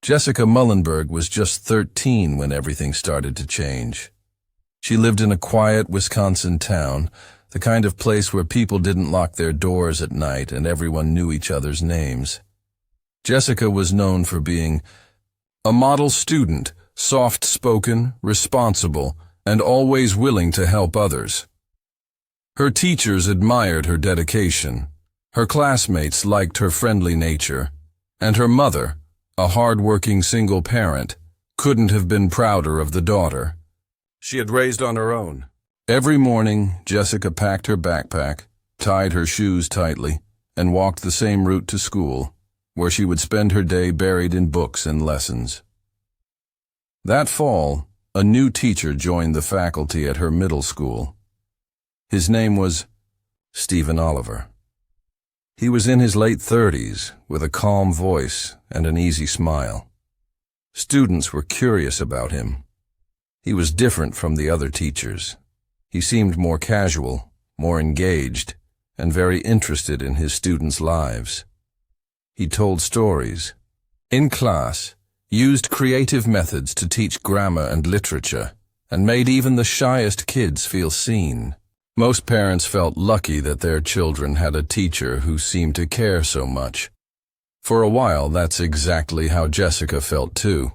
Jessyca Mullenberg was just 13 when everything started to change. She lived in a quiet Wisconsin town, the kind of place where people didn't lock their doors at night and everyone knew each other's names. Jessyca was known for being a model student, soft-spoken, responsible, and always willing to help others. Her teachers admired her dedication, her classmates liked her friendly nature, and her mother, a hard-working single parent, couldn't have been prouder of the daughter she had raised on her own. Every morning, Jessyca packed her backpack, tied her shoes tightly, and walked the same route to school, where she would spend her day buried in books and lessons. That fall, a new teacher joined the faculty at her middle school. His name was Stephen Oliver. He was in his late 30s, with a calm voice and an easy smile. Students were curious about him. He was different from the other teachers. He seemed more casual, more engaged, and very interested in his students' lives. He told stories. In class, used creative methods to teach grammar and literature, and made even the shyest kids feel seen. Most parents felt lucky that their children had a teacher who seemed to care so much. For a while, that's exactly how Jessyca felt too.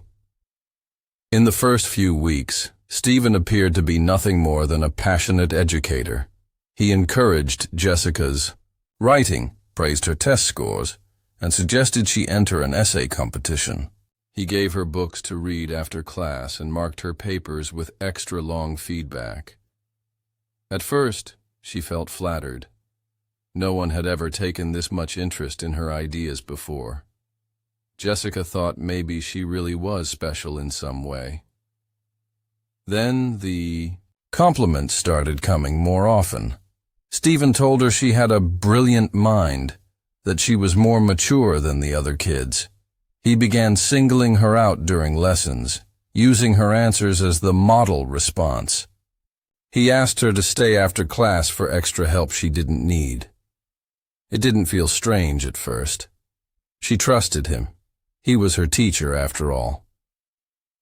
In the first few weeks, Stephen appeared to be nothing more than a passionate educator. He encouraged Jessyca's writing, praised her test scores, and suggested she enter an essay competition. He gave her books to read after class and marked her papers with extra long feedback. At first, she felt flattered. No one had ever taken this much interest in her ideas before. Jessyca thought maybe she really was special in some way. Then the compliments started coming more often. Stephen told her she had a brilliant mind, that she was more mature than the other kids. He began singling her out during lessons, using her answers as the model response. He asked her to stay after class for extra help she didn't need. It didn't feel strange at first. She trusted him. He was her teacher, after all.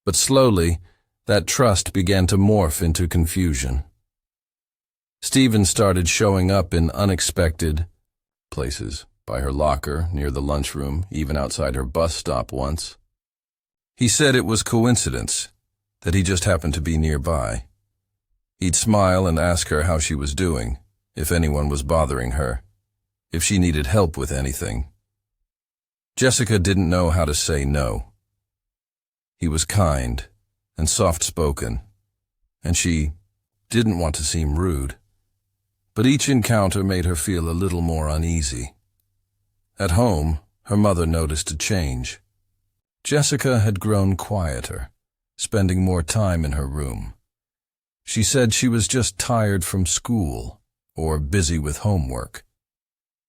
But slowly, that trust began to morph into confusion. Stephen started showing up in unexpected places, by her locker, near the lunchroom, even outside her bus stop once. He said it was coincidence, that he just happened to be nearby. He'd smile and ask her how she was doing, if anyone was bothering her, if she needed help with anything. Jessyca didn't know how to say no. He was kind and soft-spoken, and she didn't want to seem rude. But each encounter made her feel a little more uneasy. At home, her mother noticed a change. Jessyca had grown quieter, spending more time in her room. She said she was just tired from school or busy with homework.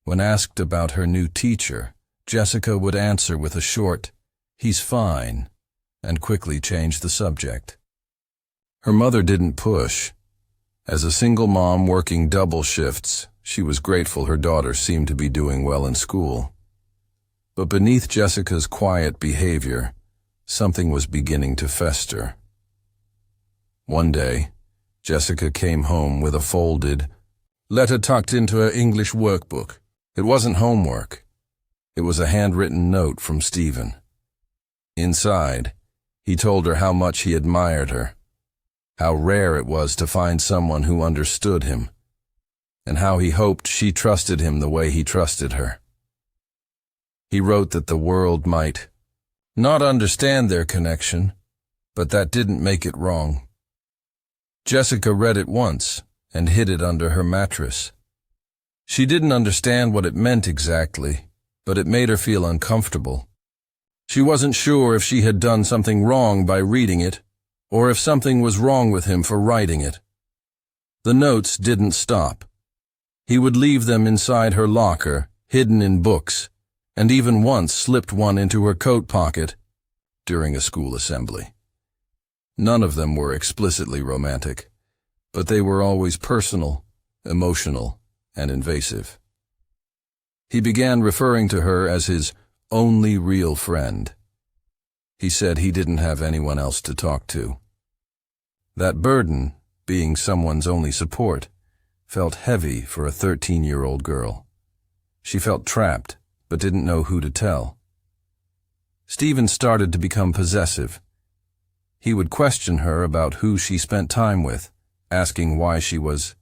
When asked about her new teacher, Jessyca would answer with a short, "He's fine," and quickly change the subject. Her mother didn't push. As a single mom working double shifts, she was grateful her daughter seemed to be doing well in school. But beneath Jessyca's quiet behavior, something was beginning to fester. One day, Jessyca came home with a folded letter tucked into her English workbook. It wasn't homework. It was a handwritten note from Stephen. Inside, he told her how much he admired her, how rare it was to find someone who understood him, and how he hoped she trusted him the way he trusted her. He wrote that the world might not understand their connection, but that didn't make it wrong. Jessyca read it once and hid it under her mattress. She didn't understand what it meant exactly, but it made her feel uncomfortable. She wasn't sure if she had done something wrong by reading it, or if something was wrong with him for writing it. The notes didn't stop. He would leave them inside her locker, hidden in books, and even once slipped one into her coat pocket during a school assembly. None of them were explicitly romantic, but they were always personal, emotional, and invasive. He began referring to her as his only real friend. He said he didn't have anyone else to talk to. That burden, being someone's only support, felt heavy for a 13-year-old girl. She felt trapped, but didn't know who to tell. Stephen started to become possessive. He would question her about who she spent time with, asking why she was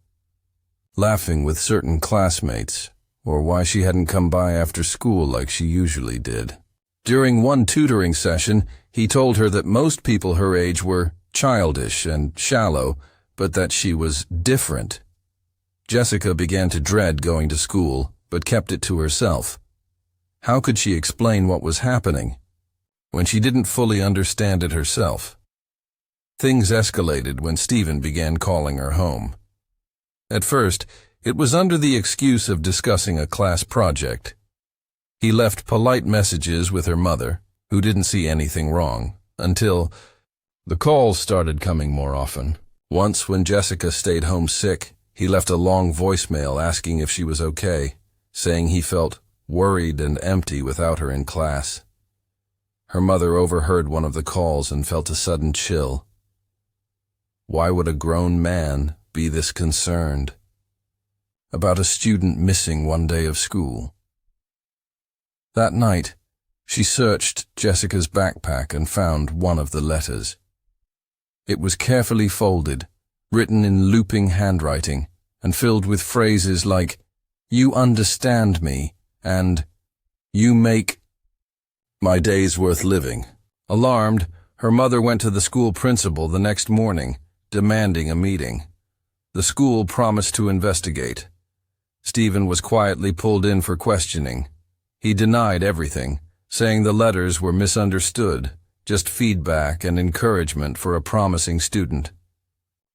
laughing with certain classmates, or why she hadn't come by after school like she usually did. During one tutoring session, he told her that most people her age were childish and shallow, but that she was different. Jessyca began to dread going to school, but kept it to herself. How could she explain what was happening when she didn't fully understand it herself? Things escalated when Stephen began calling her home. At first, it was under the excuse of discussing a class project. He left polite messages with her mother, who didn't see anything wrong, until the calls started coming more often. Once, when Jessyca stayed home sick, he left a long voicemail asking if she was okay, saying he felt worried and empty without her in class. Her mother overheard one of the calls and felt a sudden chill. Why would a grown man be this concerned about a student missing one day of school? That night, she searched Jessyca's backpack and found one of the letters. It was carefully folded, written in looping handwriting, and filled with phrases like, "You understand me," and "You make my days worth living." Alarmed, her mother went to the school principal the next morning, demanding a meeting. The school promised to investigate. Stephen was quietly pulled in for questioning. He denied everything, saying the letters were misunderstood, just feedback and encouragement for a promising student.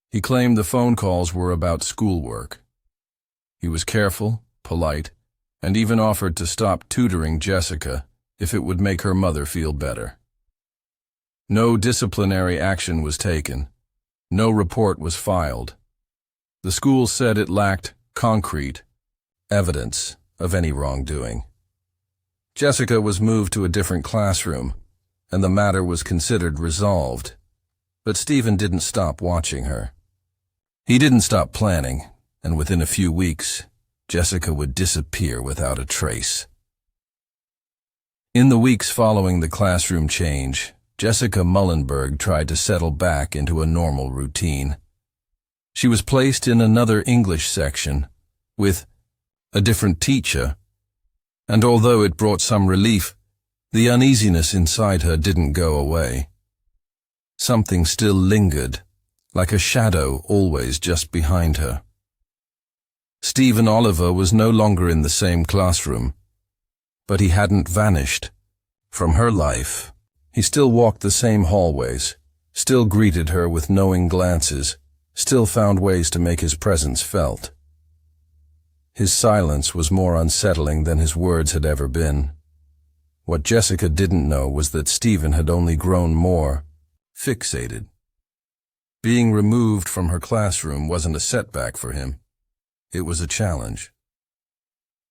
He claimed the phone calls were about schoolwork. He was careful, polite, and even offered to stop tutoring Jessyca if it would make her mother feel better. No disciplinary action was taken. No report was filed. The school said it lacked concrete evidence of any wrongdoing. Jessyca was moved to a different classroom, and the matter was considered resolved. But Stephen didn't stop watching her. He didn't stop planning, and within a few weeks, Jessyca would disappear without a trace. In the weeks following the classroom change, Jessyca Mullenberg tried to settle back into a normal routine. She was placed in another English section, with a different teacher, and although it brought some relief, the uneasiness inside her didn't go away. Something still lingered, like a shadow always just behind her. Stephen Oliver was no longer in the same classroom, but he hadn't vanished from her life. He still walked the same hallways, still greeted her with knowing glances, still found ways to make his presence felt. His silence was more unsettling than his words had ever been. What Jessyca didn't know was that Stephen had only grown more fixated. Being removed from her classroom wasn't a setback for him. It was a challenge.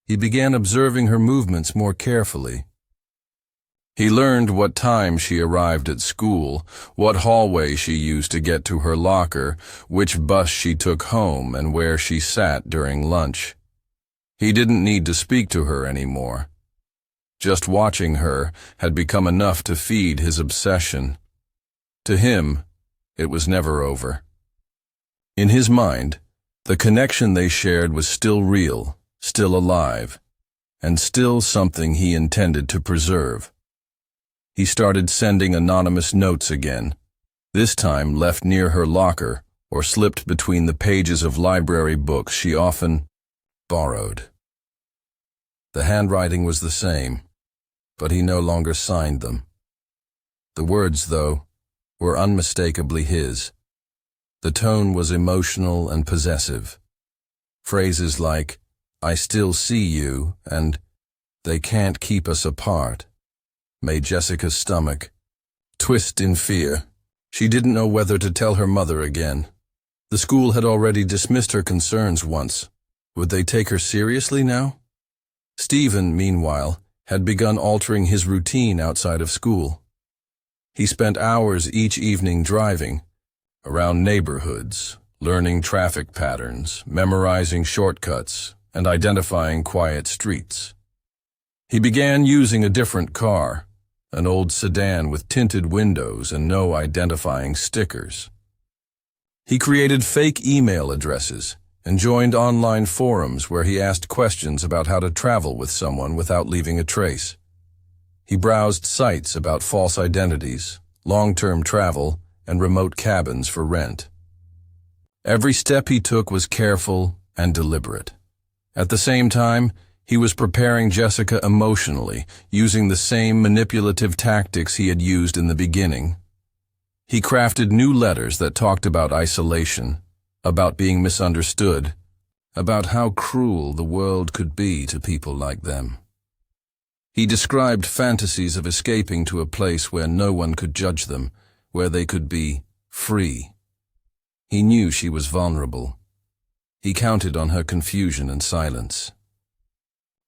He began observing her movements more carefully. He learned what time she arrived at school, what hallway she used to get to her locker, which bus she took home, and where she sat during lunch. He didn't need to speak to her anymore. Just watching her had become enough to feed his obsession. To him, it was never over. In his mind, the connection they shared was still real, still alive, and still something he intended to preserve. He started sending anonymous notes again, this time left near her locker or slipped between the pages of library books she often borrowed. The handwriting was the same, but he no longer signed them. The words, though, were unmistakably his. The tone was emotional and possessive. Phrases like, "I still see you," and "They can't keep us apart," made Jessyca's stomach twist in fear. She didn't know whether to tell her mother again. The school had already dismissed her concerns once. Would they take her seriously now? Stephen, meanwhile, had begun altering his routine outside of school. He spent hours each evening driving around neighborhoods, learning traffic patterns, memorizing shortcuts, and identifying quiet streets. He began using a different car, an old sedan with tinted windows and no identifying stickers. He created fake email addresses and joined online forums where he asked questions about how to travel with someone without leaving a trace. He browsed sites about false identities, long-term travel, and remote cabins for rent. Every step he took was careful and deliberate. At the same time, he was preparing Jessyca emotionally, using the same manipulative tactics he had used in the beginning. He crafted new letters that talked about isolation, about being misunderstood, about how cruel the world could be to people like them. He described fantasies of escaping to a place where no one could judge them, where they could be free. He knew she was vulnerable. He counted on her confusion and silence.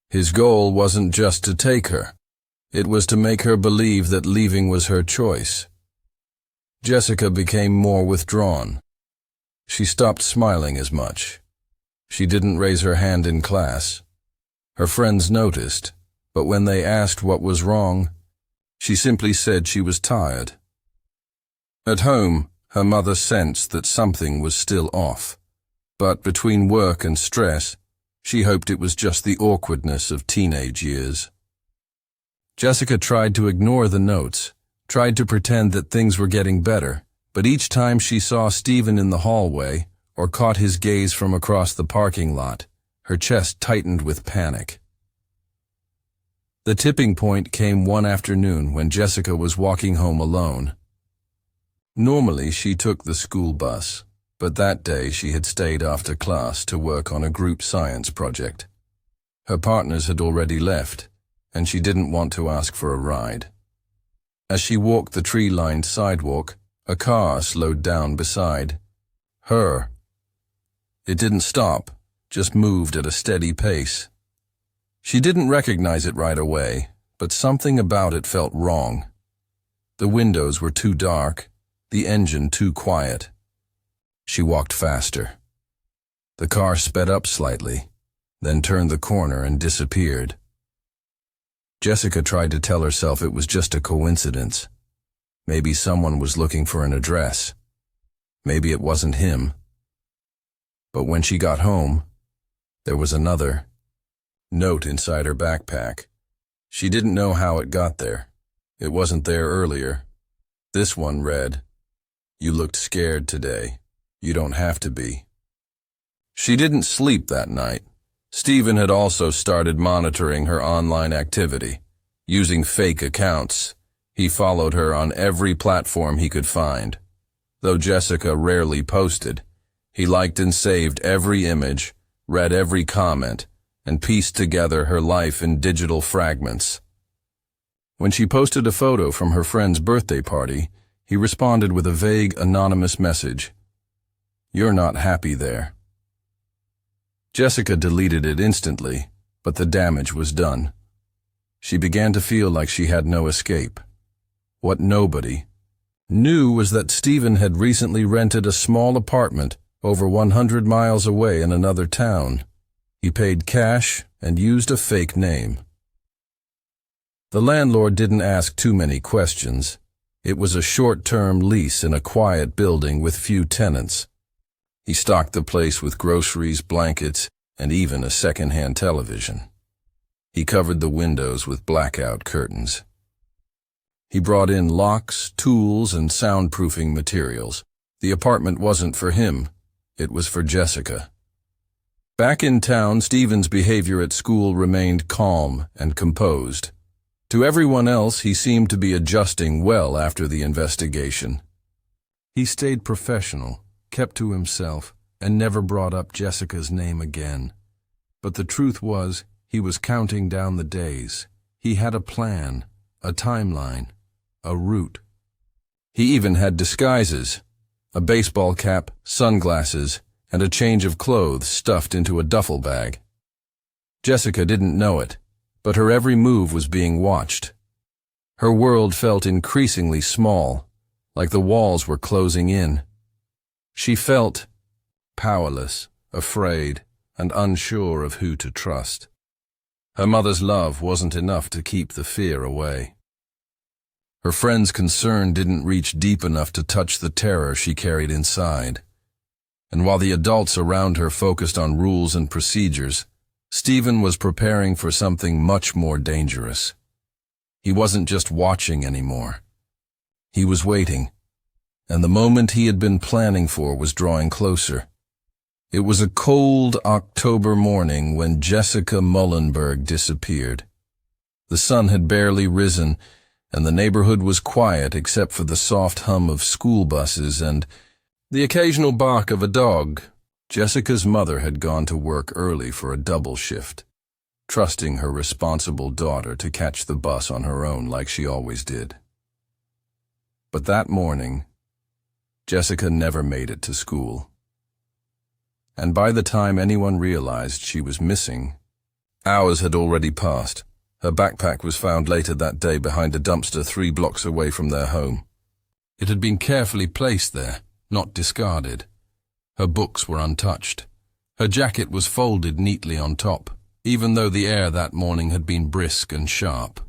His goal wasn't just to take her. It was to make her believe that leaving was her choice. Jessyca became more withdrawn. She stopped smiling as much. She didn't raise her hand in class. Her friends noticed, but when they asked what was wrong, she simply said she was tired. At home, her mother sensed that something was still off, but between work and stress, she hoped it was just the awkwardness of teenage years. Jessyca tried to ignore the notes, tried to pretend that things were getting better, but each time she saw Stephen in the hallway or caught his gaze from across the parking lot, her chest tightened with panic. The tipping point came one afternoon when Jessyca was walking home alone. Normally she took the school bus, but that day she had stayed after class to work on a group science project. Her partners had already left, and she didn't want to ask for a ride. As she walked the tree-lined sidewalk, a car slowed down beside her. It didn't stop, just moved at a steady pace. She didn't recognize it right away, but something about it felt wrong. The windows were too dark, the engine too quiet. She walked faster. The car sped up slightly, then turned the corner and disappeared. Jessyca tried to tell herself it was just a coincidence. Maybe someone was looking for an address. Maybe it wasn't him. But when she got home, there was another note inside her backpack. She didn't know how it got there. It wasn't there earlier. This one read, "You looked scared today. You don't have to be." She didn't sleep that night. Stephen had also started monitoring her online activity. Using fake accounts, he followed her on every platform he could find. Though Jessyca rarely posted, he liked and saved every image, read every comment, and pieced together her life in digital fragments. When she posted a photo from her friend's birthday party, he responded with a vague, anonymous message. "You're not happy there." Jessyca deleted it instantly, but the damage was done. She began to feel like she had no escape. What nobody knew was that Stephen had recently rented a small apartment over 100 miles away in another town. He paid cash and used a fake name. The landlord didn't ask too many questions. It was a short-term lease in a quiet building with few tenants. He stocked the place with groceries, blankets, and even a second-hand television. He covered the windows with blackout curtains. He brought in locks, tools, and soundproofing materials. The apartment wasn't for him. It was for Jessyca. Back in town, Stephen's behavior at school remained calm and composed. To everyone else, he seemed to be adjusting well after the investigation. He stayed professional, kept to himself, and never brought up Jessyca's name again. But the truth was, he was counting down the days. He had a plan, a timeline, a route. He even had disguises, a baseball cap, sunglasses, and a change of clothes stuffed into a duffel bag. Jessyca didn't know it, but her every move was being watched. Her world felt increasingly small, like the walls were closing in. She felt powerless, afraid, and unsure of who to trust. Her mother's love wasn't enough to keep the fear away. Her friend's concern didn't reach deep enough to touch the terror she carried inside. And while the adults around her focused on rules and procedures, Stephen was preparing for something much more dangerous. He wasn't just watching anymore. He was waiting, and the moment he had been planning for was drawing closer. It was a cold October morning when Jessyca Mullenberg disappeared. The sun had barely risen, and the neighborhood was quiet except for the soft hum of school buses and the occasional bark of a dog. Jessica's mother had gone to work early for a double shift, trusting her responsible daughter to catch the bus on her own like she always did. But that morning, Jessyca never made it to school. And by the time anyone realized she was missing, hours had already passed. Her backpack was found later that day behind a dumpster 3 blocks away from their home. It had been carefully placed there, not discarded. Her books were untouched. Her jacket was folded neatly on top, even though the air that morning had been brisk and sharp.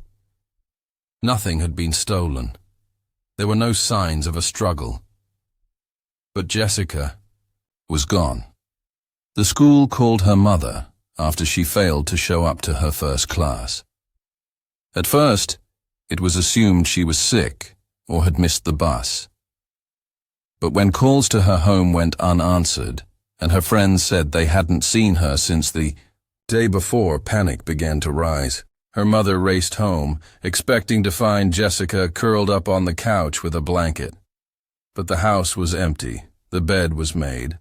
Nothing had been stolen. There were no signs of a struggle. But Jessyca was gone. The school called her mother after she failed to show up to her first class. At first, it was assumed she was sick or had missed the bus. But when calls to her home went unanswered, and her friends said they hadn't seen her since the day before, panic began to rise. Her mother raced home, expecting to find Jessyca curled up on the couch with a blanket. But the house was empty, the bed was made.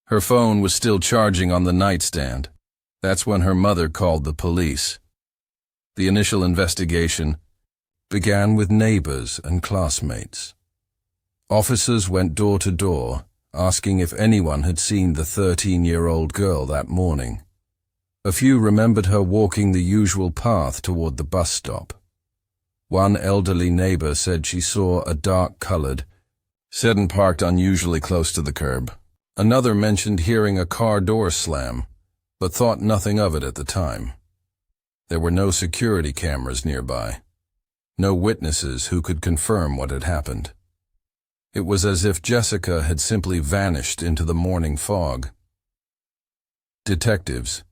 Her phone was still charging on the nightstand. That's when her mother called the police. The initial investigation began with neighbors and classmates. Officers went door to door, asking if anyone had seen the 13-year-old girl that morning. A few remembered her walking the usual path toward the bus stop. One elderly neighbor said she saw a dark-colored sedan parked unusually close to the curb. Another mentioned hearing a car door slam, but thought nothing of it at the time. There were no security cameras nearby, no witnesses who could confirm what had happened. It was as if Jessyca had simply vanished into the morning fog. Detectives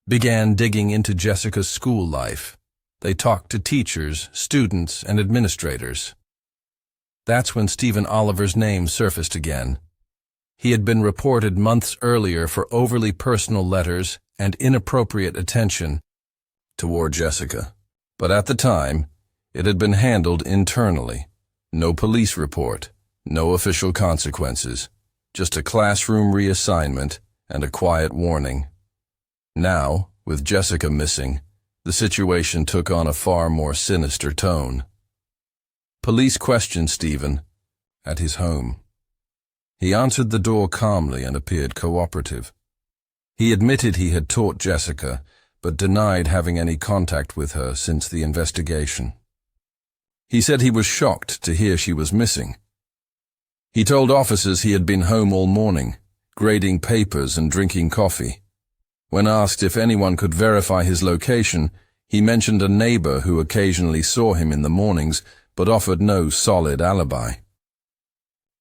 began digging into Jessica's school life. They talked to teachers, students, and administrators. That's when Stephen Oliver's name surfaced again. He had been reported months earlier for overly personal letters and inappropriate attention toward Jessyca. But at the time, it had been handled internally. No police report, no official consequences, just a classroom reassignment and a quiet warning. Now, with Jessyca missing, the situation took on a far more sinister tone. Police questioned Stephen at his home. He answered the door calmly and appeared cooperative. He admitted he had taught Jessyca, but denied having any contact with her since the investigation. He said he was shocked to hear she was missing. He told officers he had been home all morning, grading papers and drinking coffee. When asked if anyone could verify his location, he mentioned a neighbor who occasionally saw him in the mornings, but offered no solid alibi.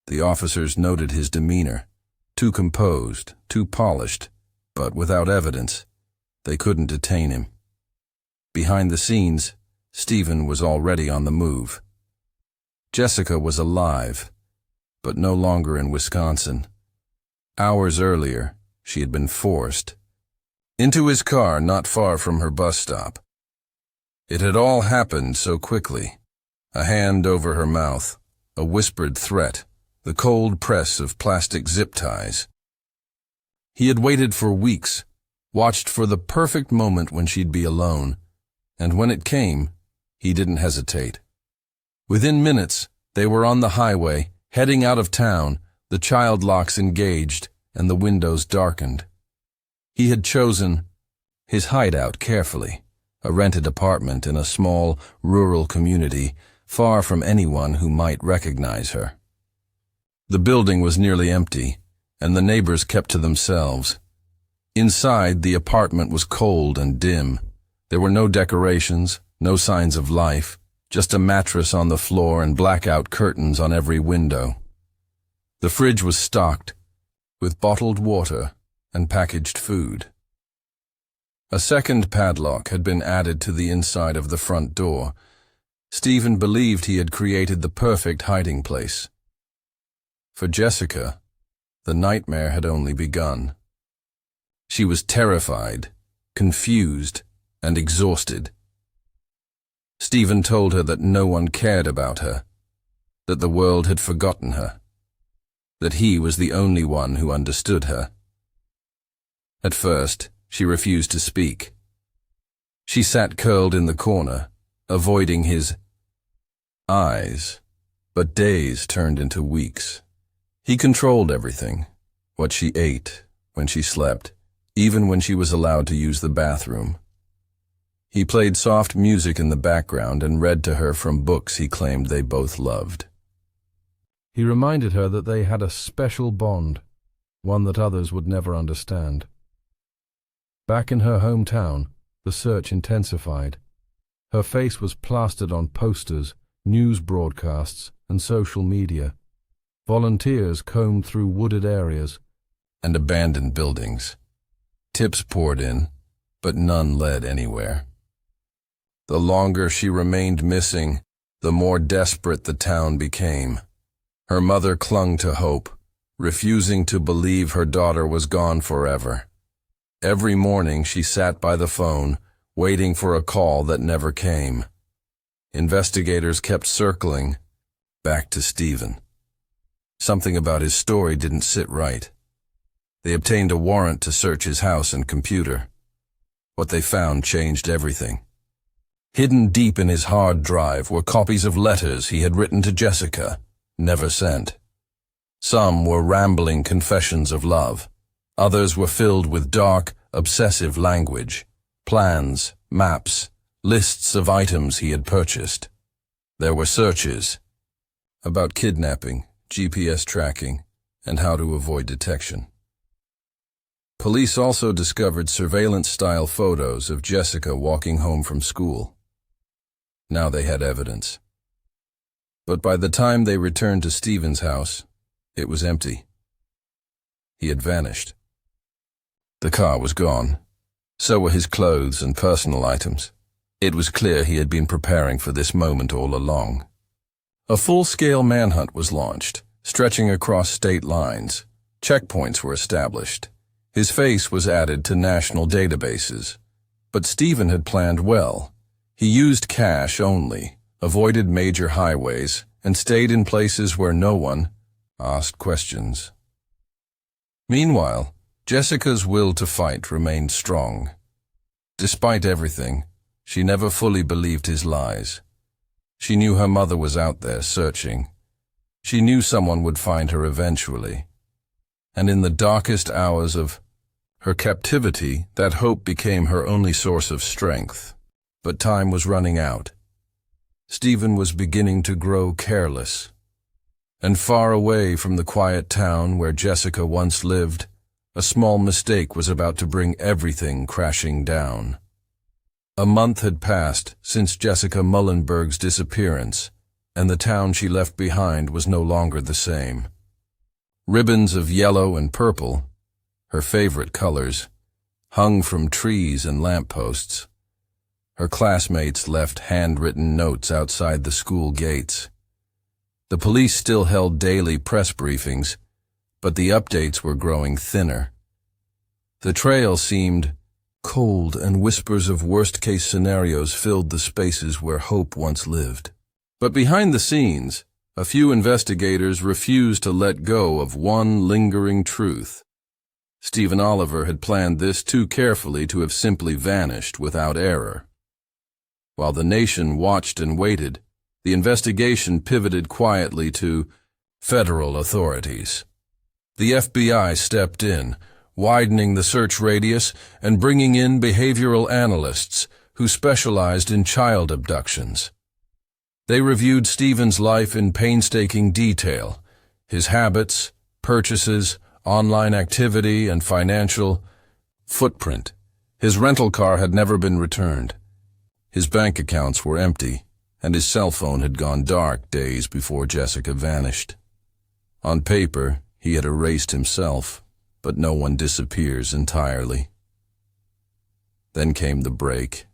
The officers noted his demeanor, too composed, too polished, but without evidence. They couldn't detain him. Behind the scenes, Stephen was already on the move. Jessyca was alive, but no longer in Wisconsin. Hours earlier, she had been forced into his car not far from her bus stop. It had all happened so quickly. A hand over her mouth, a whispered threat, the cold press of plastic zip ties. He had waited for weeks, watched for the perfect moment when she'd be alone, and when it came, he didn't hesitate. Within minutes, they were on the highway, heading out of town, the child locks engaged and the windows darkened. He had chosen his hideout carefully, a rented apartment in a small, rural community, far from anyone who might recognize her. The building was nearly empty, and the neighbors kept to themselves. Inside, the apartment was cold and dim. There were no decorations, no signs of life, just a mattress on the floor and blackout curtains on every window. The fridge was stocked with bottled water and packaged food. A second padlock had been added to the inside of the front door. Stephen believed he had created the perfect hiding place. For Jessyca, the nightmare had only begun. She was terrified, confused, and exhausted. Stephen told her that no one cared about her, that the world had forgotten her, that he was the only one who understood her. At first, she refused to speak. She sat curled in the corner, avoiding his eyes, but days turned into weeks. He controlled everything, what she ate, when she slept, even when she was allowed to use the bathroom. He played soft music in the background and read to her from books he claimed they both loved. He reminded her that they had a special bond, one that others would never understand. Back in her hometown, the search intensified. Her face was plastered on posters, news broadcasts, and social media. Volunteers combed through wooded areas and abandoned buildings. Tips poured in, but none led anywhere. The longer she remained missing, the more desperate the town became. Her mother clung to hope, refusing to believe her daughter was gone forever. Every morning she sat by the phone, waiting for a call that never came. Investigators kept circling, back to Stephen. Something about his story didn't sit right. They obtained a warrant to search his house and computer. What they found changed everything. Hidden deep in his hard drive were copies of letters he had written to Jessyca, never sent. Some were rambling confessions of love. Others were filled with dark, obsessive language, plans, maps, lists of items he had purchased. There were searches about kidnapping, GPS tracking, and how to avoid detection. Police also discovered surveillance-style photos of Jessyca walking home from school. Now they had evidence. But by the time they returned to Stephen's house, it was empty. He had vanished. The car was gone. So were his clothes and personal items. It was clear he had been preparing for this moment all along. A full-scale manhunt was launched, stretching across state lines. Checkpoints were established. His face was added to national databases. But Stephen had planned well. He used cash only, avoided major highways, and stayed in places where no one asked questions. Meanwhile, Jessyca's will to fight remained strong. Despite everything, she never fully believed his lies. She knew her mother was out there searching. She knew someone would find her eventually. And in the darkest hours of her captivity, that hope became her only source of strength. But time was running out. Stephen was beginning to grow careless. And far away from the quiet town where Jessyca once lived, a small mistake was about to bring everything crashing down. A month had passed since Jessyca Mullenberg's disappearance, and the town she left behind was no longer the same. Ribbons of yellow and purple, her favorite colors, hung from trees and lampposts. Her classmates left handwritten notes outside the school gates. The police still held daily press briefings, but the updates were growing thinner. The trail seemed cold, and whispers of worst-case scenarios filled the spaces where hope once lived. But behind the scenes, a few investigators refused to let go of one lingering truth. Stephen Oliver had planned this too carefully to have simply vanished without error. While the nation watched and waited, the investigation pivoted quietly to federal authorities. The FBI stepped in, widening the search radius and bringing in behavioral analysts who specialized in child abductions. They reviewed Stephen's life in painstaking detail, his habits, purchases, online activity, and financial footprint. His rental car had never been returned. His bank accounts were empty, and his cell phone had gone dark days before Jessyca vanished. On paper, he had erased himself, but no one disappears entirely. Then came the break.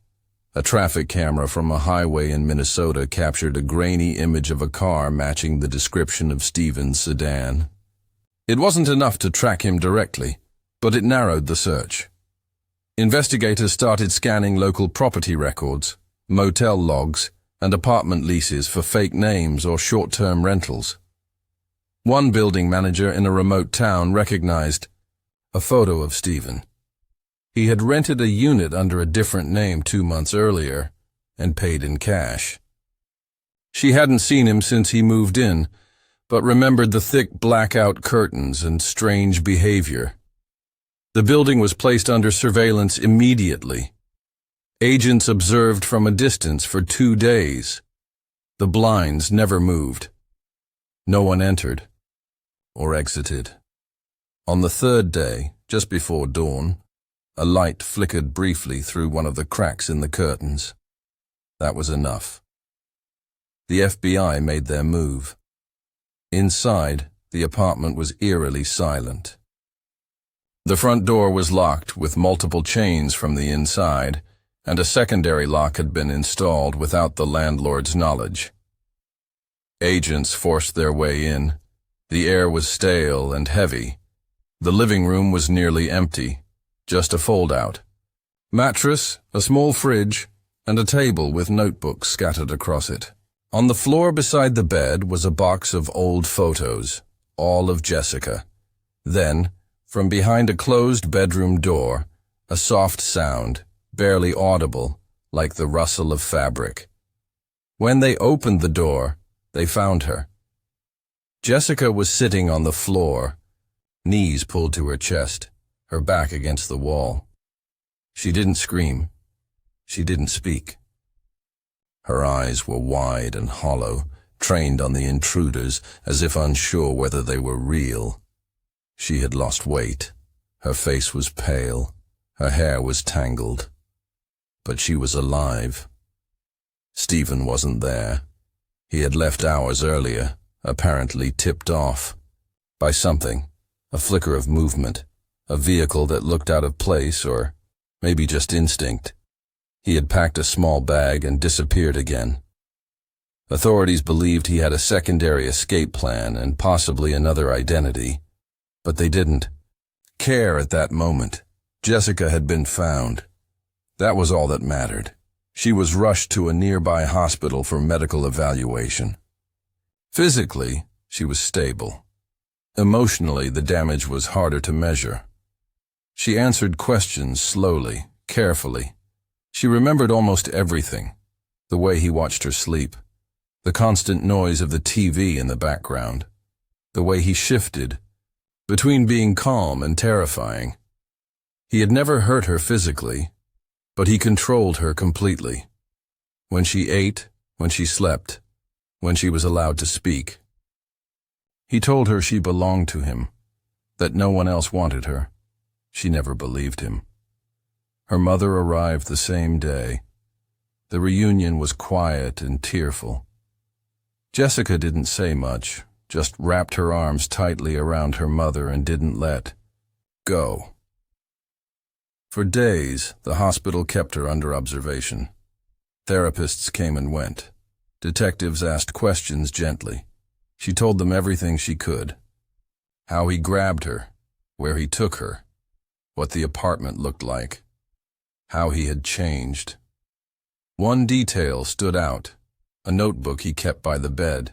A traffic camera from a highway in Minnesota captured a grainy image of a car matching the description of Stephen's sedan. It wasn't enough to track him directly, but it narrowed the search. Investigators started scanning local property records, motel logs, and apartment leases for fake names or short-term rentals. One building manager in a remote town recognized a photo of Stephen. He had rented a unit under a different name 2 months earlier and paid in cash. She hadn't seen him since he moved in, but remembered the thick blackout curtains and strange behavior. The building was placed under surveillance immediately. Agents observed from a distance for 2 days. The blinds never moved. No one entered or exited. On the 3rd day, just before dawn, a light flickered briefly through one of the cracks in the curtains. That was enough. The FBI made their move. Inside, the apartment was eerily silent. The front door was locked with multiple chains from the inside, and a secondary lock had been installed without the landlord's knowledge. Agents forced their way in. The air was stale and heavy. The living room was nearly empty, just a fold-out. Mattress, a small fridge, and a table with notebooks scattered across it. On the floor beside the bed was a box of old photos, all of Jessyca. Then, from behind a closed bedroom door, a soft sound, barely audible, like the rustle of fabric. When they opened the door, they found her. Jessyca was sitting on the floor, knees pulled to her chest, her back against the wall. She didn't scream. She didn't speak. Her eyes were wide and hollow, trained on the intruders, as if unsure whether they were real. She had lost weight. Her face was pale. Her hair was tangled. But she was alive. Stephen wasn't there. He had left hours earlier, apparently tipped off by something, a flicker of movement, a vehicle that looked out of place, or maybe just instinct. He had packed a small bag and disappeared again. Authorities believed he had a secondary escape plan and possibly another identity, but they didn't care at that moment. Jessyca had been found. That was all that mattered. She was rushed to a nearby hospital for medical evaluation. Physically, she was stable. Emotionally, the damage was harder to measure. She answered questions slowly, carefully. She remembered almost everything. The way he watched her sleep, the constant noise of the TV in the background, the way he shifted between being calm and terrifying. He had never hurt her physically, but he controlled her completely. When she ate, when she slept, when she was allowed to speak. He told her she belonged to him, that no one else wanted her. She never believed him. Her mother arrived the same day. The reunion was quiet and tearful. Jessyca didn't say much, just wrapped her arms tightly around her mother and didn't let go. For days, the hospital kept her under observation. Therapists came and went. Detectives asked questions gently. She told them everything she could. How he grabbed her, where he took her, what the apartment looked like, how he had changed. One detail stood out, a notebook he kept by the bed.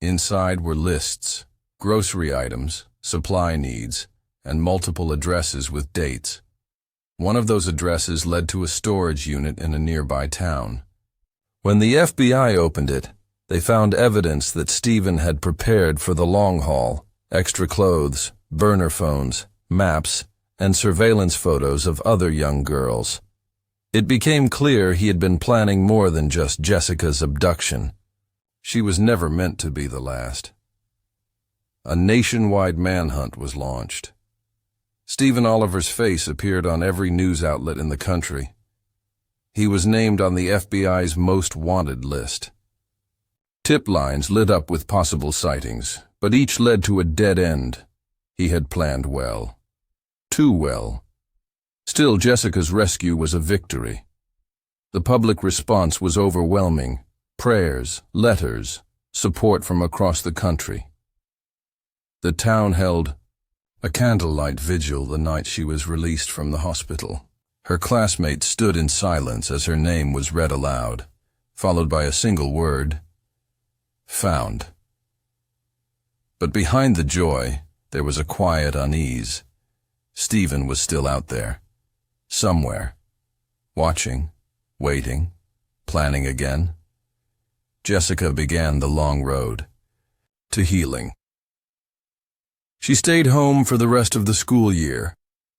Inside were lists, grocery items, supply needs, and multiple addresses with dates. One of those addresses led to a storage unit in a nearby town. When the FBI opened it, they found evidence that Stephen had prepared for the long haul, extra clothes, burner phones, maps, and surveillance photos of other young girls. It became clear he had been planning more than just Jessyca's abduction. She was never meant to be the last. A nationwide manhunt was launched. Stephen Oliver's face appeared on every news outlet in the country. He was named on the FBI's most wanted list. Tip lines lit up with possible sightings, but each led to a dead end. He had planned well. Too well. Still, Jessyca's rescue was a victory. The public response was overwhelming. Prayers, letters, support from across the country. The town held a candlelight vigil the night she was released from the hospital. Her classmates stood in silence as her name was read aloud, followed by a single word: found. But behind the joy, there was a quiet unease. Stephen was still out there, somewhere, watching, waiting, planning again. Jessyca began the long road to healing. She stayed home for the rest of the school year,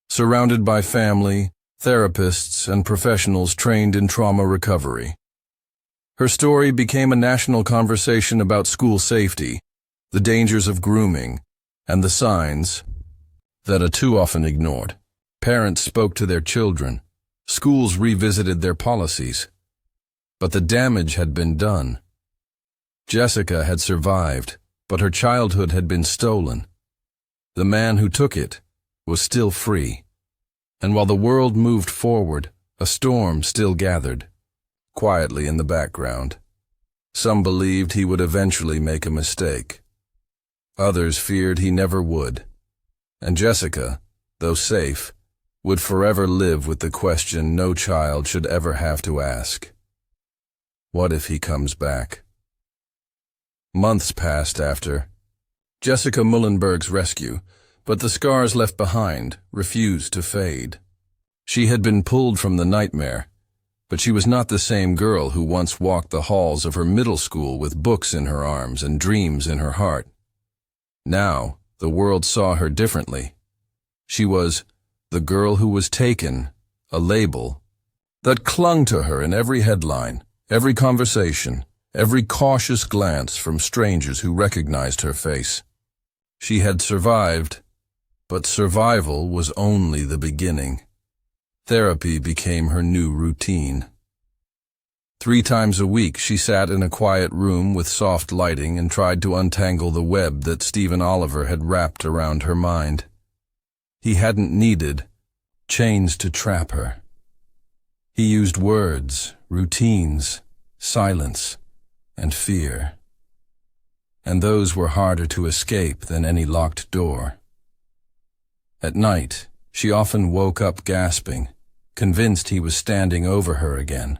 surrounded by family, therapists, and professionals trained in trauma recovery. Her story became a national conversation about school safety, the dangers of grooming, and the signs that are too often ignored. Parents spoke to their children. Schools revisited their policies. But the damage had been done. Jessyca had survived, but her childhood had been stolen. The man who took it was still free. And while the world moved forward, a storm still gathered, quietly in the background. Some believed he would eventually make a mistake. Others feared he never would. And Jessyca, though safe, would forever live with the question no child should ever have to ask. What if he comes back? Months passed after Jessyca Mullenberg's rescue, but the scars left behind refused to fade. She had been pulled from the nightmare, but she was not the same girl who once walked the halls of her middle school with books in her arms and dreams in her heart. Now, the world saw her differently. She was the girl who was taken, a label that clung to her in every headline, every conversation, every cautious glance from strangers who recognized her face. She had survived, but survival was only the beginning. Therapy became her new routine. 3 times a week she sat in a quiet room with soft lighting and tried to untangle the web that Stephen Oliver had wrapped around her mind. He hadn't needed chains to trap her. He used words, routines, silence, and fear. And those were harder to escape than any locked door. At night, she often woke up gasping, convinced he was standing over her again.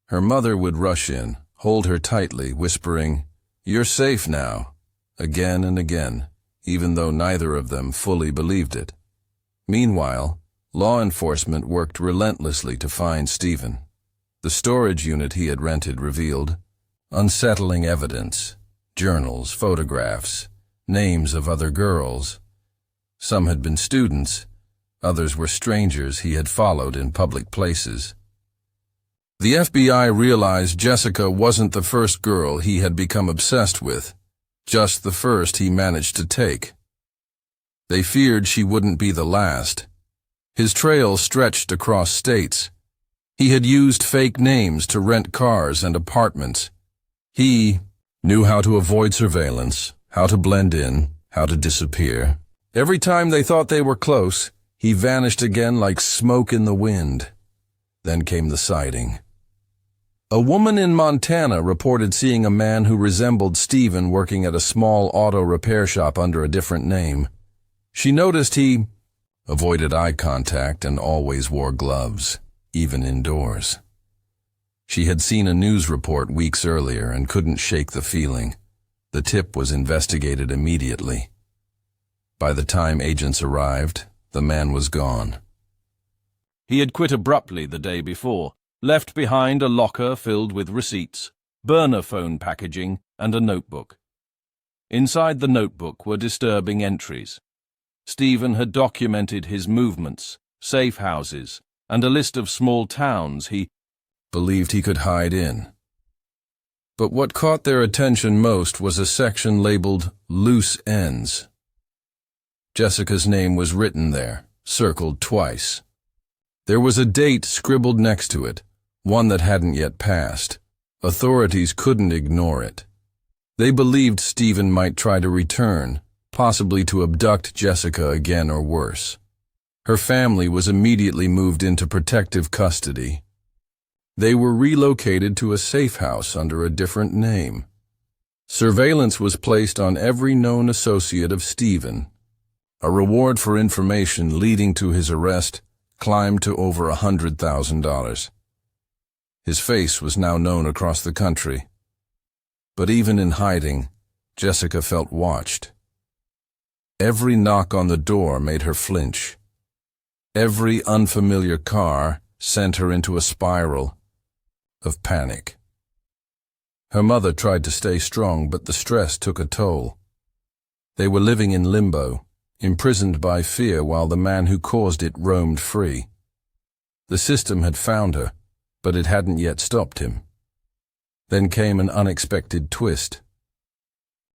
Her mother would rush in, hold her tightly, whispering, "You're safe now," again and again, even though neither of them fully believed it. Meanwhile, law enforcement worked relentlessly to find Stephen. The storage unit he had rented revealed unsettling evidence, journals, photographs, names of other girls. Some had been students, others were strangers he had followed in public places. The FBI realized Jessyca wasn't the first girl he had become obsessed with, just the first he managed to take. They feared she wouldn't be the last. His trail stretched across states. He had used fake names to rent cars and apartments. He knew how to avoid surveillance, how to blend in, how to disappear. Every time they thought they were close, he vanished again like smoke in the wind. Then came the sighting. A woman in Montana reported seeing a man who resembled Stephen working at a small auto repair shop under a different name. She noticed he avoided eye contact and always wore gloves, even indoors. She had seen a news report weeks earlier and couldn't shake the feeling. The tip was investigated immediately. By the time agents arrived, the man was gone. He had quit abruptly the day before, left behind a locker filled with receipts, burner phone packaging, and a notebook. Inside the notebook were disturbing entries. Stephen had documented his movements, safe houses, and a list of small towns he believed he could hide in. But what caught their attention most was a section labeled Loose Ends. Jessyca's name was written there, circled twice. There was a date scribbled next to it, one that hadn't yet passed. Authorities couldn't ignore it. They believed Stephen might try to return, possibly to abduct Jessyca again or worse. Her family was immediately moved into protective custody. They were relocated to a safe house under a different name. Surveillance was placed on every known associate of Stephen. A reward for information leading to his arrest climbed to over $100,000. His face was now known across the country. But even in hiding, Jessyca felt watched. Every knock on the door made her flinch. Every unfamiliar car sent her into a spiral of panic. Her mother tried to stay strong, but the stress took a toll. They were living in limbo, imprisoned by fear while the man who caused it roamed free. The system had found her, but it hadn't yet stopped him. Then came an unexpected twist.